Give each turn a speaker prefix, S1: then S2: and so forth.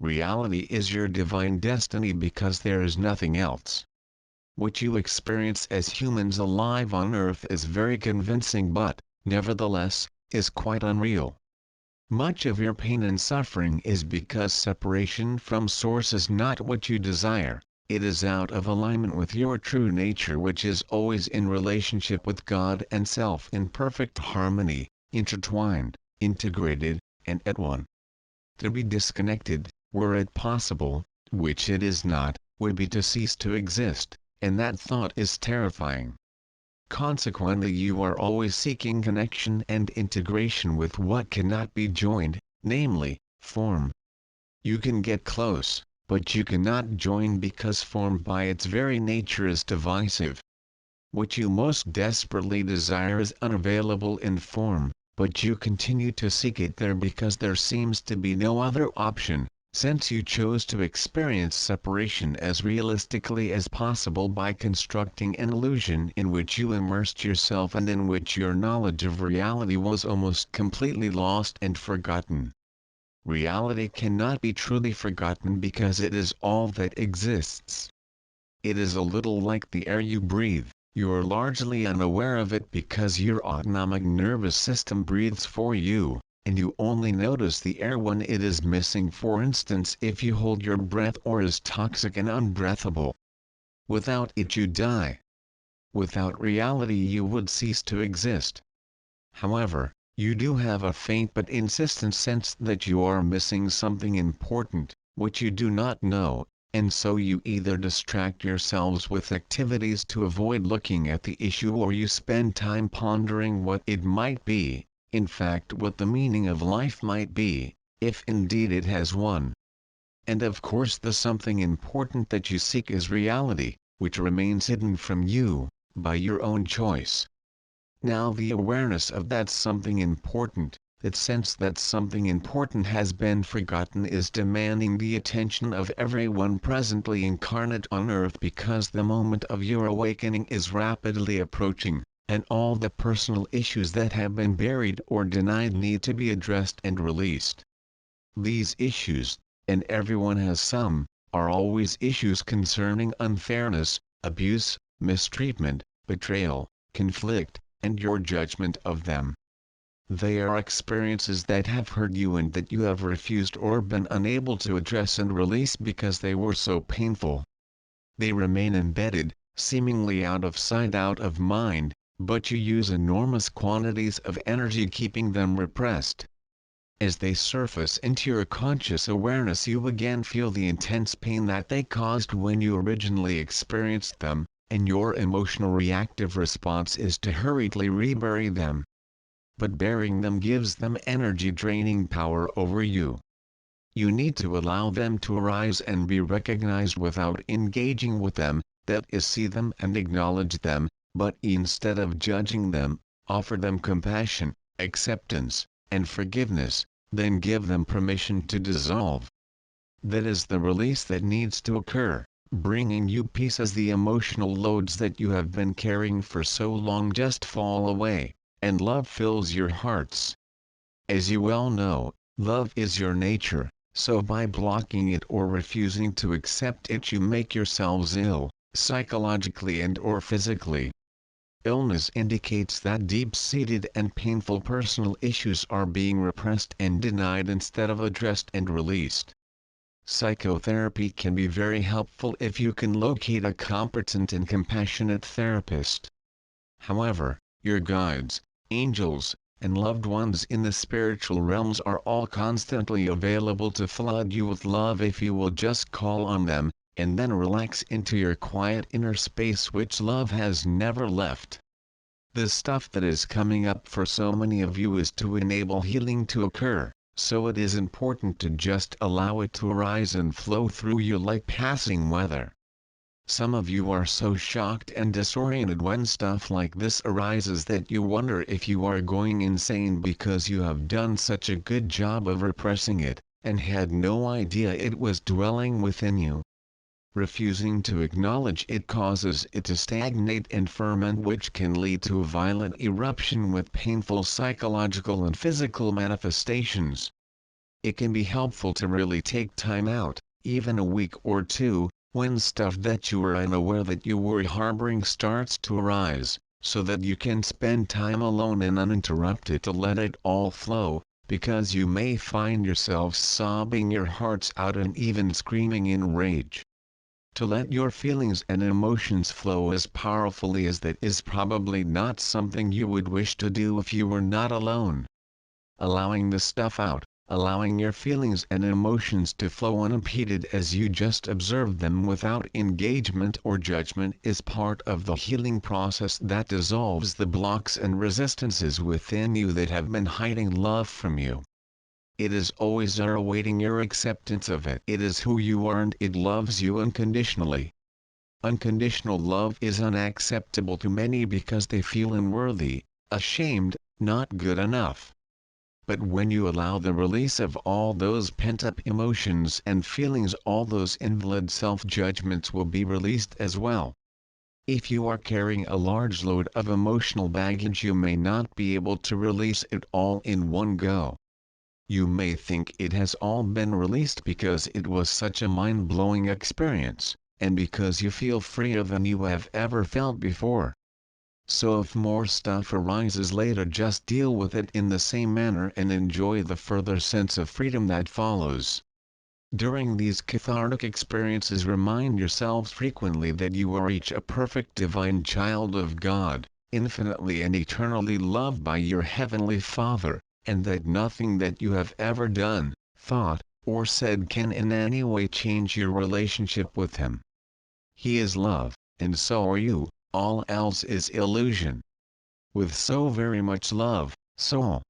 S1: Reality is your divine destiny because there is nothing else. What you experience as humans alive on Earth is very convincing but, nevertheless, is quite unreal. Much of your pain and suffering is because separation from Source is not what you desire. It is out of alignment with your true nature, which is always in relationship with God and self in perfect harmony, intertwined, integrated, and at one. To be disconnected, were it possible, which it is not, would be to cease to exist, and that thought is terrifying. Consequently, you are always seeking connection and integration with what cannot be joined, namely, form. You can get close, but you cannot join because form by its very nature is divisive. What you most desperately desire is unavailable in form, but you continue to seek it there because there seems to be no other option, since you chose to experience separation as realistically as possible by constructing an illusion in which you immersed yourself and in which your knowledge of reality was almost completely lost and forgotten. Reality cannot be truly forgotten because it is all that exists. It is a little like the air you breathe. You are largely unaware of it because your autonomic nervous system breathes for you, and you only notice the air when it is missing, for instance if you hold your breath or is toxic and unbreathable. Without it you die. Without reality you would cease to exist. However, you do have a faint but insistent sense that you are missing something important, which you do not know, and so you either distract yourselves with activities to avoid looking at the issue or you spend time pondering what it might be, in fact what the meaning of life might be, if indeed it has one. And of course the something important that you seek is reality, which remains hidden from you, by your own choice. Now the awareness of that something important, that sense that something important has been forgotten is demanding the attention of everyone presently incarnate on Earth because the moment of your awakening is rapidly approaching, and all the personal issues that have been buried or denied need to be addressed and released. These issues, and everyone has some, are always issues concerning unfairness, abuse, mistreatment, betrayal, conflict, and your judgment of them. They are experiences that have hurt you and that you have refused or been unable to address and release because they were so painful. They remain embedded, seemingly out of sight, out of mind, but you use enormous quantities of energy keeping them repressed. As they surface into your conscious awareness, you again feel the intense pain that they caused when you originally experienced them, and your emotional reactive response is to hurriedly rebury them. But burying them gives them energy-draining power over you. You need to allow them to arise and be recognized without engaging with them, that is, see them and acknowledge them, but instead of judging them, offer them compassion, acceptance, and forgiveness, then give them permission to dissolve. That is the release that needs to occur, bringing you peace as the emotional loads that you have been carrying for so long just fall away, and love fills your hearts. As you well know, love is your nature, so by blocking it or refusing to accept it you make yourselves ill, psychologically and or physically. Illness indicates that deep-seated and painful personal issues are being repressed and denied instead of addressed and released. Psychotherapy can be very helpful if you can locate a competent and compassionate therapist. However, your guides, angels, and loved ones in the spiritual realms are all constantly available to flood you with love if you will just call on them, and then relax into your quiet inner space which love has never left. The stuff that is coming up for so many of you is to enable healing to occur, so it is important to just allow it to arise and flow through you like passing weather. Some of you are so shocked and disoriented when stuff like this arises that you wonder if you are going insane because you have done such a good job of repressing it, and had no idea it was dwelling within you. Refusing to acknowledge it causes it to stagnate and ferment, which can lead to a violent eruption with painful psychological and physical manifestations. it can be helpful to really take time out, even a week or two, when stuff that you were unaware that you were harboring starts to arise, so that you can spend time alone and uninterrupted to let it all flow, because you may find yourself sobbing your hearts out and even screaming in rage. To let your feelings and emotions flow as powerfully as that is probably not something you would wish to do if you were not alone. Allowing the stuff out, allowing your feelings and emotions to flow unimpeded as you just observe them without engagement or judgment is part of the healing process that dissolves the blocks and resistances within you that have been hiding love from you. It is always there awaiting your acceptance of it. It is who you are and it loves you unconditionally. Unconditional love is unacceptable to many because they feel unworthy, ashamed, not good enough. But when you allow the release of all those pent-up emotions and feelings, all those invalid self-judgments will be released as well. If you are carrying a large load of emotional baggage, you may not be able to release it all in one go. You may think it has all been released because it was such a mind-blowing experience, and because you feel freer than you have ever felt before. So if more stuff arises later, just deal with it in the same manner and enjoy the further sense of freedom that follows. During these cathartic experiences, remind yourselves frequently that you are each a perfect divine child of God, infinitely and eternally loved by your Heavenly Father, and that nothing that you have ever done, thought, or said can in any way change your relationship with Him. He is love, and so are you. All else is illusion. With so very much love, soul.